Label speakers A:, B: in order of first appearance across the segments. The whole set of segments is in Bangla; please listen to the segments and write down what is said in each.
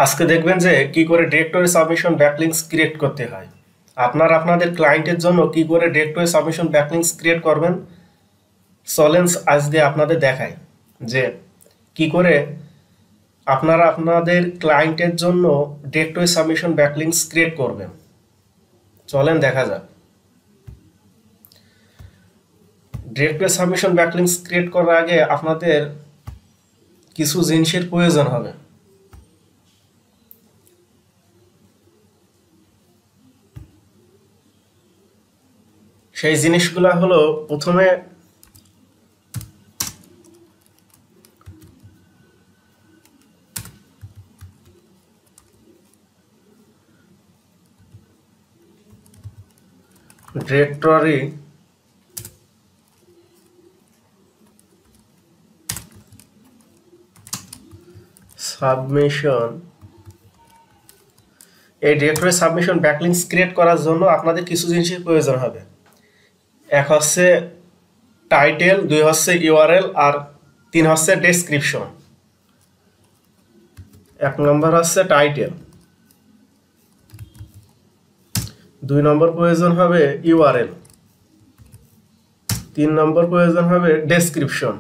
A: আজকে দেখবেন যে কি করে ডিরেক্টরি সাবমিশন ব্যাকলিংকস ক্রিয়েট করতে হয়। আপনারা আপনাদের ক্লায়েন্টের জন্য কি করে ডিরেক্টরি সাবমিশন ব্যাকলিংকস ক্রিয়েট করবেন চলেন আজকে আপনাদের দেখাই যে কি করে আপনারা আপনাদের ক্লায়েন্টের জন্য ডিরেক্টরি সাবমিশন ব্যাকলিংকস ক্রিয়েট করবেন। চলেন দেখা যাক। ডিরেক্টরি সাবমিশন ব্যাকলিংকস ক্রিয়েট করার আগে আপনাদের কিছু জিনিসের প্রয়োজন হবে। সেই জিনিসগুলো হলো প্রথমে ডিরেক্টরি সাবমিশন, এই ডিরেক্টরি সাবমিশন ব্যাকলিংকস ক্রিয়েট করার জন্য আপনাদের কিছু জিনিসের প্রয়োজন হবে। এক হচ্ছে টাইটেল, দুই হচ্ছে ইউআরএল, আর তিন হচ্ছে ডেসক্রিপশন। এক নম্বর হচ্ছে টাইটেল, দুই নম্বর প্রয়োজন হবে ইউআরএল, তিন নম্বর প্রয়োজন হবে ডেসক্রিপশন।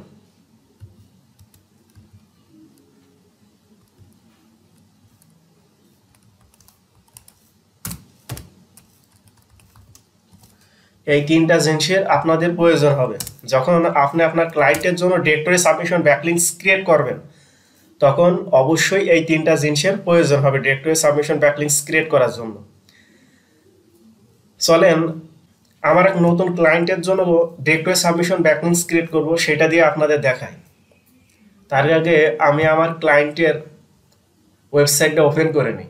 A: এই তিনটা জিনিসের আপনাদের প্রয়োজন হবে যখন আপনি আপনার ক্লায়েন্টের জন্য ডিরেক্টরি সাবমিশন ব্যাকলিংকস ক্রিয়েট করবেন, তখন অবশ্যই এই তিনটা জিনিসের প্রয়োজন হবে ডিরেক্টরি সাবমিশন ব্যাকলিংকস ক্রিয়েট করার জন্য। চলেন আমার এক নতুন ক্লায়েন্টের জন্য ডিরেক্টরি সাবমিশন ব্যাকলিংকস ক্রিয়েট করব, সেটা দিয়ে আপনাদের দেখাই। তার আগে আমি আমার ক্লায়েন্টের ওয়েবসাইটটা ওপেন করে নিই।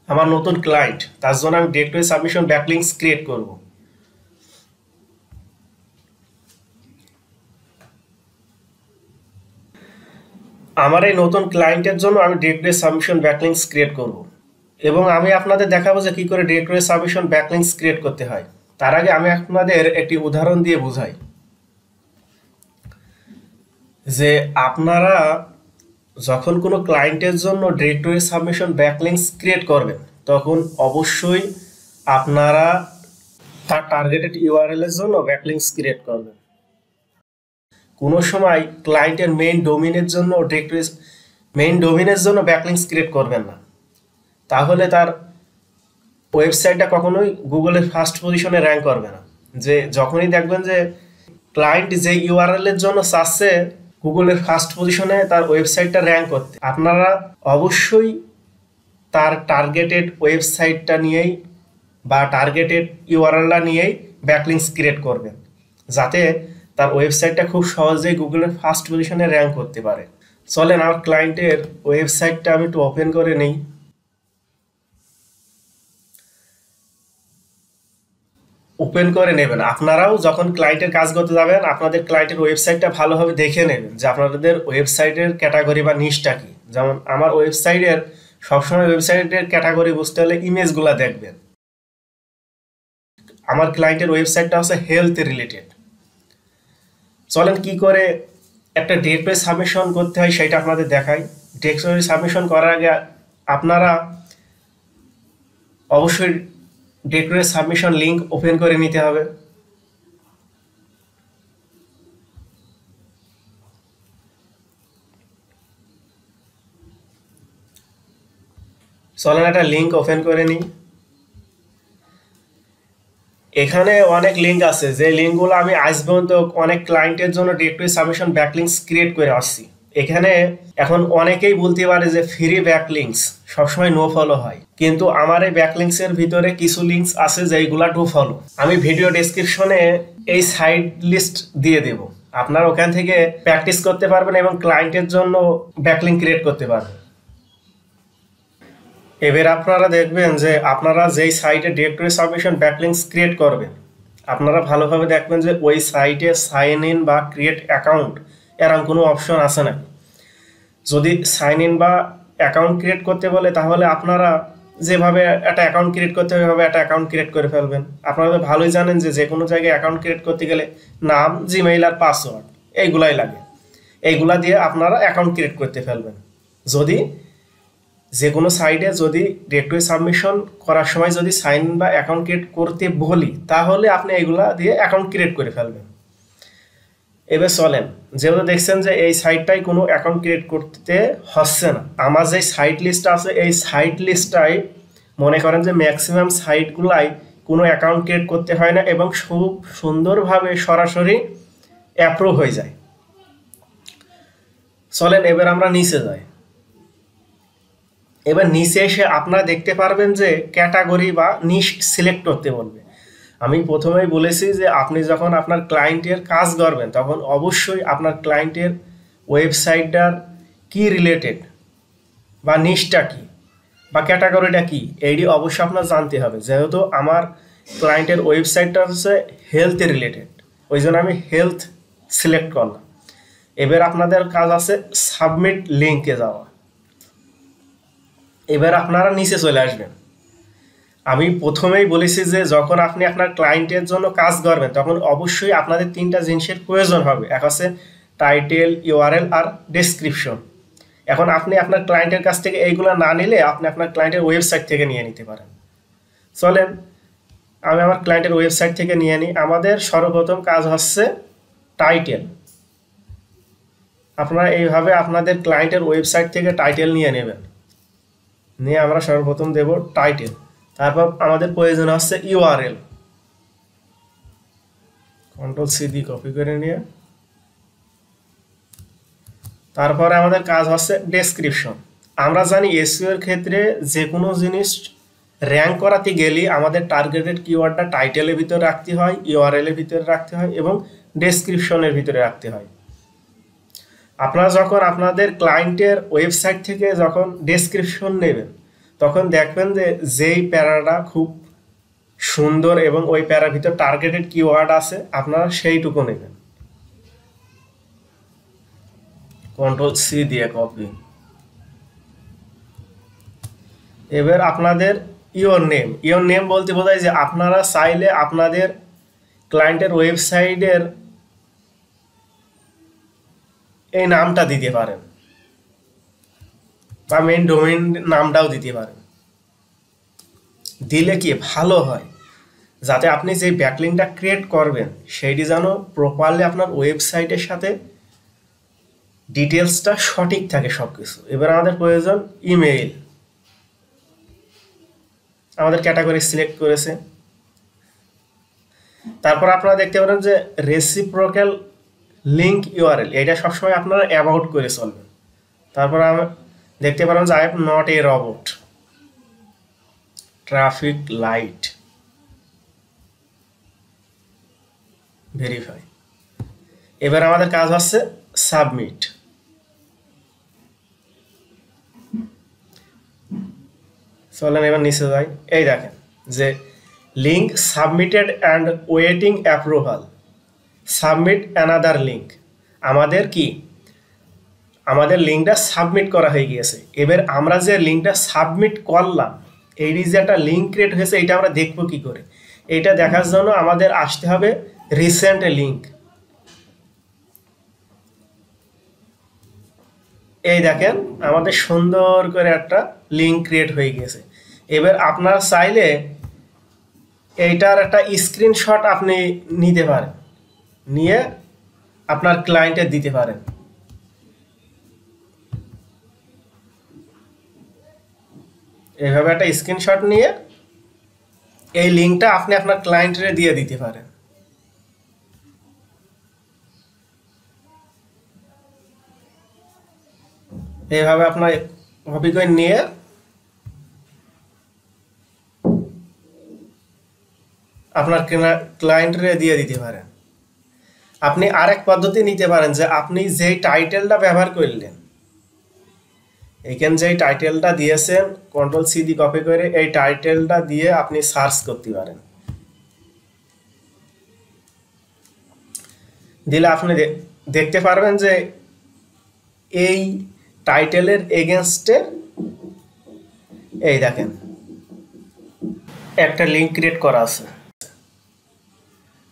A: আমার নতুন ক্লায়েন্ট, তার জন্য আমি ডিরেক্টরি সাবমিশন ব্যাকলিংকস ক্রিয়েট করব। আমার এই নতুন ক্লায়েন্টের জন্য আমি ডিরেক্টরি সাবমিশন ব্যাকলিংকস ক্রিয়েট করব এবং আমি আপনাদের দেখাবো যে কি করে ডিরেক্টরি সাবমিশন ব্যাকলিংকস ক্রিয়েট করতে হয়। তার আগে আমি আপনাদের একটি উদাহরণ দিয়ে বোঝাই যে আপনারা যখন কোনো ক্লায়েন্টের জন্য ডিরেক্টরি সাবমিশন ব্যাকলিংকস ক্রিয়েট করবেন, তখন অবশ্যই আপনারা তার টার্গেটেড ইউআরএল এর জন্য ব্যাকলিংকস ক্রিয়েট করবেন। কোনো সময় ক্লায়েন্টের মেইন ডোমেইনের জন্য ব্যাকলিংকস ক্রিয়েট করবেন না, তাহলে তার ওয়েবসাইটটা কখনোই গুগলের ফার্স্ট পজিশনে র্যাঙ্ক করবে না। যে যখনই দেখবেন যে ক্লায়েন্ট যে ইউআরএল এর জন্য চাচ্ছে গুগলের ফার্স্ট পজিশনে তার ওয়েবসাইটটা র্যাঙ্ক করতে, আপনারা অবশ্যই তার টার্গেটেড ওয়েবসাইটটা নিয়েই বা টার্গেটেড ইউআরএলটা নিয়েই ব্যাকলিংকস ক্রিয়েট করবেন, যাতে তার ওয়েবসাইটটা খুব সহজেই গুগলের ফার্স্ট পজিশনে র্যাঙ্ক করতে পারে। চলেন আমার ক্লায়েন্টের ওয়েবসাইটটা আমি একটু ওপেন করে নিই। ওপেন করে নেবেন। আপনারাও যখন ক্লায়েন্টের কাজ করতে যাবেন, আপনাদের ক্লায়েন্টের ওয়েবসাইটটা ভালোভাবে দেখে নেবেন যে আপনাদের ওয়েবসাইটের ক্যাটাগরি বা নিশটা কি। যেমন আমার ওয়েবসাইটের সবসময় ওয়েবসাইটের ক্যাটাগরি বুঝতে হলে ইমেজগুলো দেখবেন। আমার ক্লায়েন্টের ওয়েবসাইটটা হচ্ছে হেলথ রিলেটেড। চলেন কি করে একটা ডিরেক্টরি সাবমিশন করতে হয় সেটা আপনাদের দেখাই। ডিরেক্টরি সাবমিশন করার আগে আপনারা অবশ্যই ডিরেক্টরি সাবমিশন লিঙ্ক ওপেন করে নিতে হবে। চলেন একটা লিঙ্ক ওপেন করে নিই। এখানে অনেক লিঙ্ক আছে, যে লিঙ্কগুলো আমি আজ পর্যন্ত অনেক ক্লায়েন্টের জন্য ডিরেক্টরি সাবমিশন ব্যাকলিংকস ক্রিয়েট করে আসছি। এখানে এখন অনেকেই বলতে পারে যে ফ্রি ব্যাকলিংকস সবসময় নো ফলো হয়, কিন্তু আমার এই ব্যাকলিংকসের ভিতরে কিছু লিঙ্কস আছে যেগুলা টু ফলো। আমি ভিডিও ডেসক্রিপশনে এই সাইট লিস্ট দিয়ে দেব, আপনারা ওখান থেকে প্র্যাকটিস করতে পারবেন এবং ক্লায়েন্টের জন্য ব্যাকলিংক ক্রিয়েট করতে পারবেন। এবার আপনারা দেখবেন যে আপনারা যেই সাইটে ডিরেক্টরি সাবমিশন ব্যাকলিংকস ক্রিয়েট করবেন, আপনারা ভালোভাবে দেখবেন যে ওই সাইটে সাইন ইন বা ক্রিয়েট অ্যাকাউন্ট এরকম কোনো অপশন আছে নাকি। যদি সাইন ইন বা অ্যাকাউন্ট ক্রিয়েট করতে বলে, তাহলে আপনারা যেভাবে একটা অ্যাকাউন্ট ক্রিয়েট করতে হবে ওইভাবে একটা অ্যাকাউন্ট ক্রিয়েট করে ফেলবেন। আপনারা তো ভালোই জানেন যে যে কোনো জায়গায় অ্যাকাউন্ট ক্রিয়েট করতে গেলে নাম, জিমেইল আর পাসওয়ার্ড এইগুলাই লাগে। এইগুলা দিয়ে আপনারা অ্যাকাউন্ট ক্রিয়েট করতে ফেলবেন। যদি যে কোনো সাইটে যদি ডিরেক্টরি সাবমিশন করার সময় যদি সাইন বা অ্যাকাউন্ট ক্রিয়েট করতে বলি, তাহলে আপনি এইগুলা দিয়ে অ্যাকাউন্ট ক্রিয়েট করে ফেলবেন। এবার চলেন, যেহেতু দেখছেন যে এই সাইটটাই কোনো অ্যাকাউন্ট ক্রিয়েট করতে হচ্ছে না, আমার যে সাইট লিস্ট আছে এই সাইট লিস্টটাই মনে করেন যে ম্যাক্সিমাম সাইটগুলাই কোনো অ্যাকাউন্ট ক্রিয়েট করতে হয় না এবং খুব সুন্দরভাবে সরাসরি অ্যাপ্রুভ হয়ে যায়। চলেন এবার আমরা নিচে যাই। এবার নিচে এসে আপনারা দেখতে পারবেন যে ক্যাটাগরি বা নিশ সিলেক্ট করতে বলবে। আমি প্রথমেই বলেছি যে আপনি যখন আপনার ক্লায়েন্টের কাজ করবেন তখন অবশ্যই আপনার ক্লায়েন্টের ওয়েবসাইটটার কি রিলেটেড বা নিশটা কি বা ক্যাটাগরিটা কি এইটি অবশ্যই আপনার জানতে হবে। যেহেতু আমার ক্লায়েন্টের ওয়েবসাইটটা হচ্ছে হেলথ রিলেটেড, ওই জন্য আমি হেলথ সিলেক্ট করলাম। এবার আপনাদের কাজ আছে সাবমিট লিঙ্কে যাওয়া। এবার আপনারা নিচে চলে আসবেন। আমি প্রথমেই বলেছি যে যখন আপনি আপনার ক্লায়েন্টের জন্য কাজ করবেন তখন অবশ্যই আপনাদের তিনটা জিনিসের প্রয়োজন হবে। এক হচ্ছে টাইটেল, ইউআরএল আর ডেসক্রিপশন। এখন আপনি আপনার ক্লায়েন্টের কাছ থেকে এইগুলো না নিলে আপনি আপনার ক্লায়েন্টের ওয়েবসাইট থেকে নিয়ে নিতে পারেন। চলেন আমি আমার ক্লায়েন্টের ওয়েবসাইট থেকে নিয়ে নিই। আমাদের সর্বপ্রথম কাজ হচ্ছে টাইটেল। আপনারা এইভাবে আপনাদের ক্লায়েন্টের ওয়েবসাইট থেকে টাইটেল নিয়ে নেবেন। নিয়ে আমরা সর্বপ্রথম দেব টাইটেল, তারপর আমাদের প্রয়োজন হচ্ছে ইউআরএল। Ctrl+C দিয়ে কপি করে নিয়ে তারপরে আমাদের কাজ হচ্ছে ডেসক্রিপশন। আমরা জানি এসইও এর ক্ষেত্রে যে কোনো জিনিস র্যাঙ্ক করাতে গেলে আমাদের টার্গেটেড কিওয়ার্ডটা টাইটেলের ভিতরে রাখতে হয়, ইউআরএল এর ভিতরে রাখতে হয় এবং ডেসক্রিপশনের ভিতরে রাখতে হয়। আপনারা যখন আপনাদের ক্লায়েন্টের ওয়েবসাইট থেকে যখন ডেসক্রিপশন নেবেন তখন দেখবেন যে যেই প্যারাটা খুব সুন্দর এবং ওই প্যারার ভিতর টার্গেটেড কিওয়ার্ড আছে আপনারা সেইটুকু নেবেন। Ctrl+C দিয়ে কপি। এবার আপনাদের ইওর নেম বলতে বোঝায় যে আপনারা চাইলে আপনাদের ক্লায়েন্টের ওয়েবসাইটের এই নামটা দিতে পারেন বা মেইন ডোমেইন নামটাও দিতে পারেন। দিলে কি ভালো হয়, যাতে আপনি যে ব্যাকলিংকটা ক্রিয়েট করবেন সেইটি যেন প্রপারলি আপনার ওয়েবসাইটের সাথে ডিটেলসটা সঠিক থাকে সব কিছু। এবার আমাদের প্রয়োজন ইমেইল। আমাদের ক্যাটাগরি সিলেক্ট করেছে। তারপর আপনারা দেখতে পারেন যে রেসিপ্রোকাল লিঙ্ক ইউআরএল, এটা সবসময় আপনারা অ্যাবাউট করে চলবেন। তারপর আমরা দেখতে পারেন যে I am not a robot, traffic light, verify. এবার আমাদের কাজ হচ্ছে সাবমিট। চলেন এবার নিচে যাই। এই দেখেন যে link submitted and waiting approval, submit another link. আমাদের কি আমাদের লিঙ্কটা সাবমিট করা হয়ে গিয়েছে। এবার আমরা যে লিঙ্কটা সাবমিট করলাম এই যে একটা লিঙ্ক ক্রিয়েট হয়েছে এটা আমরা দেখবো কি করে। এটা দেখার জন্য আমাদের আসতে হবে রিসেন্ট লিঙ্ক। এই দেখেন আমাদের সুন্দর করে একটা লিঙ্ক ক্রিয়েট হয়ে গেছে। এবার আপনার চাইলে এইটার একটা স্ক্রিনশট আপনি নিতে পারেন, নিয়ে আপনার ক্লায়েন্টে দিতে পারেন। এইভাবে একটা স্ক্রিনশট নিয়ে এই লিঙ্কটা আপনি আপনার ক্লায়েন্টে দিয়ে দিতে পারেন। এইভাবে আপনার কপি করে নিয়ে আপনার ক্লায়েন্টে দিয়ে দিতে পারেন। আপনি আরেক পদ্ধতি নিতে পারেন যে আপনি যেই টাইটেলটা ব্যবহার করলেন, এখানে যেই টাইটেলটা দিয়েছেন Ctrl+C দিয়ে কপি করে এই টাইটেলটা দিয়ে আপনি সার্চ করতে পারেন। দিলে আপনি দেখতে পারবেন যে এই টাইটেলের এগেনস্টে এই দেখেন একটা লিঙ্ক ক্রিয়েট করা আছে।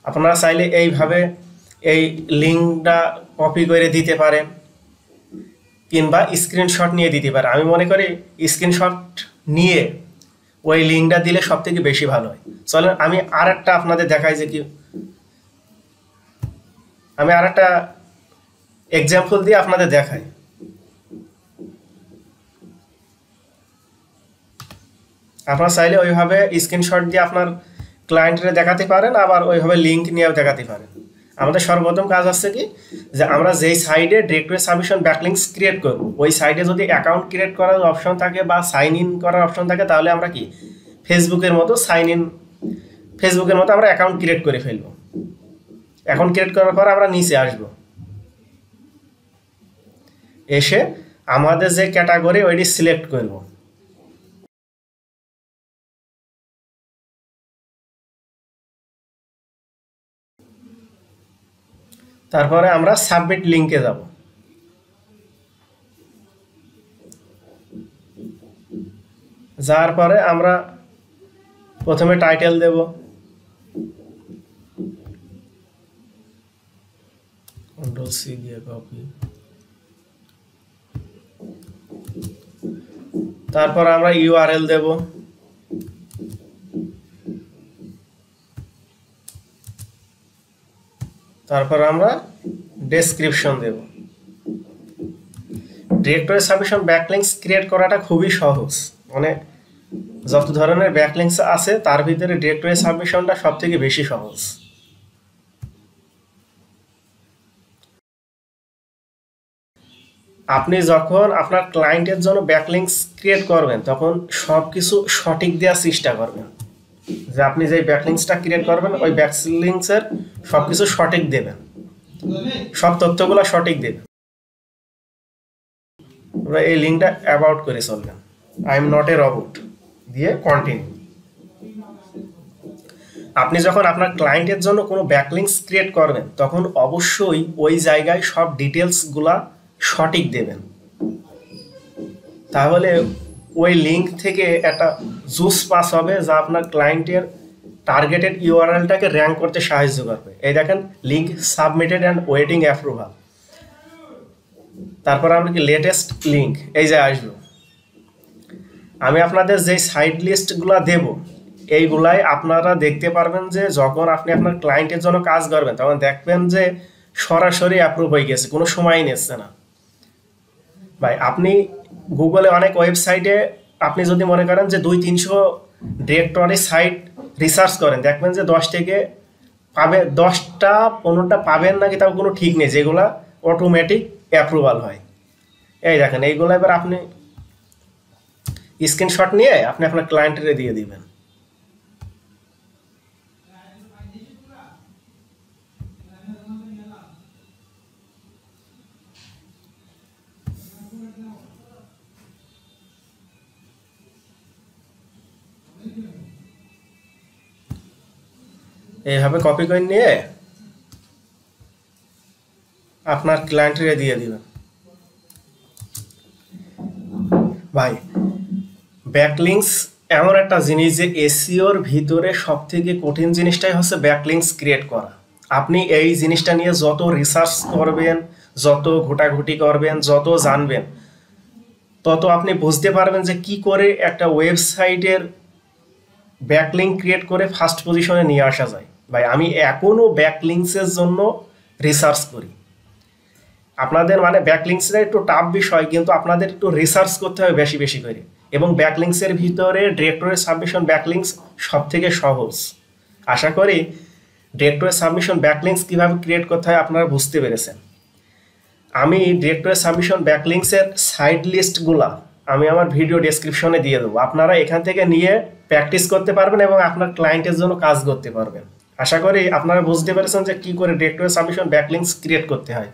A: আপনারা চাইলে এইভাবে এই লিঙ্কটা কপি করে দিতে পারেন কিংবা স্ক্রিনশট নিয়ে দিতে পারেন। আমি মনে করি স্ক্রিনশট নিয়ে ওই লিঙ্কটা দিলে সব থেকে বেশি ভালো হয়। চলেন আমি আরেকটা আপনাদের দেখাই যে কি, আমি আরেকটা এক্সাম্পল দিয়ে আপনাদের দেখাই। আপনারা চাইলে ওইভাবে স্ক্রিনশট দিয়ে আপনার ক্লায়েন্টরে দেখাতে পারেন, আবার ওইভাবে লিঙ্ক নিয়েও দেখাতে পারেন। আমাদের সর্বপ্রথম কাজ হচ্ছে কি, যে আমরা যেই সাইডে ডিরেক্টরি সাবমিশন ব্যাকলিংকস ক্রিয়েট করব, ওই সাইডে যদি অ্যাকাউন্ট ক্রিয়েট করার অপশন থাকে বা সাইন ইন করার অপশন থাকে, তাহলে আমরা কি ফেসবুকের মতো ফেসবুকের মতো আমরা অ্যাকাউন্ট ক্রিয়েট করে ফেলবো। অ্যাকাউন্ট ক্রিয়েট করার পর আমরা নিচে আসব, এসে আমাদের যে ক্যাটাগরি ওইটি সিলেক্ট করব। তারপরে আমরা সাবমিট লিঙ্কে যাব। যাওয়ার পরে আমরা প্রথমে টাইটেল দেব, কন্ট্রোল সি দিয়ে কপি। তারপর আমরা ইউআরএল দেব, তারপর আমরা ডেসক্রিপশন দেব। ডিরেক্টরি সাবমিশন ব্যাকলিংকস ক্রিয়েট করাটা খুবই সহজ, মানে যত ধরনের ব্যাকলিংকস আছে তার ভিতরে ডিরেক্টরি সাবমিশনটা সব থেকে বেশি সহজ। আপনি যখন আপনার ক্লায়েন্টের জন্য ব্যাকলিংকস ক্রিয়েট করবেন তখন সব কিছু সঠিক দেওয়ার চেষ্টা করবেন, যে আপনি যে ব্যাকলিংকসটা ক্রিয়েট করবেন ওই ব্যাকলিংকসের সব কিছু সঠিক দেবেন, সব তথ্যগুলো সঠিক দেবেন। এই লিঙ্কটা অ্যাবাউট করে চলবেন, I am not a robot দিয়ে কন্টিনিউ। আপনি যখন আপনার ক্লায়েন্টের জন্য কোনো ব্যাকলিংকস ক্রিয়েট করবেন তখন অবশ্যই ওই জায়গায় সব ডিটেলসগুলা সঠিক দেবেন, তাহলে ওই লিঙ্ক থেকে একটা জুস পাস হবে যা আপনার ক্লায়েন্টের টার্গেটেড ইউআরএলটাকে র্যাঙ্ক করতে সাহায্য করবে। এই দেখেন link submitted and waiting approval. তারপর আমরা কি লেটেস্ট লিঙ্ক এই যে আসলো। আমি আপনাদের যে সাইড লিস্টগুলো দেব এইগুলাই আপনারা দেখতে পারবেন যে যখন আপনি আপনার ক্লায়েন্টের জন্য কাজ করবেন তখন দেখবেন যে সরাসরি অ্যাপ্রুভ হয়ে গেছে, কোনো সময় নিচ্ছে না। ভাই আপনি গুগলে অনেক ওয়েবসাইটে আপনি যদি মনে করেন যে 200-300 ডিরেক্টরি সাইট রিসার্চ করেন, দেখবেন যে 10 থেকে 10টা-15টা পাবেন নাকি তাও কোনো ঠিক নেই, যেগুলা অটোমেটিক অ্যাপ্রুভাল হয়। এই দেখেন এইগুলো এবার আপনি স্ক্রিনশট নিয়ে আপনি আপনার ক্লায়েন্টের দিয়ে দিবেন। এইভাবে কপি করে নিয়ে আপনার ক্লায়েন্টের দিয়ে দিবেন। ভাই ব্যাকলিংকস এমন একটা জিনিস যে এসইওর ভিতরে সব থেকে কঠিন জিনিসটাই হচ্ছে ব্যাকলিংকস ক্রিয়েট করা। আপনি এই জিনিসটা নিয়ে যত রিসার্চ করবেন, যত ঘোটাঘুটি করবেন, যত জানবেন, তত আপনি বুঝতে পারবেন যে কি করে একটা ওয়েবসাইটের ব্যাকলিংক ক্রিয়েট করে ফার্স্ট পজিশনে নিয়ে আসা যায়। ভাই আমি এখনও ব্যাকলিংকসের জন্য রিসার্চ করি। আপনাদের মানে ব্যাকলিংকসটা একটু টাফ বিষয়, কিন্তু আপনাদের একটু রিসার্চ করতে হবে বেশি বেশি করে। এবং ব্যাকলিংকসের ভিতরে ডিরেক্টরি সাবমিশন ব্যাকলিংকস সব থেকে সহজ। আশা করি ডিরেক্টরি সাবমিশন ব্যাকলিংকস কীভাবে ক্রিয়েট করতে হয় আপনারা বুঝতে পেরেছেন। আমি ডিরেক্টরি সাবমিশন ব্যাকলিংকসের সাইড লিস্টগুলা আমি আমার ভিডিও ডেসক্রিপশনে দিয়ে দেবো, আপনারা এখান থেকে নিয়ে প্র্যাকটিস করতে পারবেন এবং আপনার ক্লায়েন্টের জন্য কাজ করতে পারবেন। আশা করি আপনারা বুঝতে পেরেছেন যে কী করে ডিরেক্টরি সাবমিশন ব্যাকলিংকস ক্রিয়েট করতে হয়।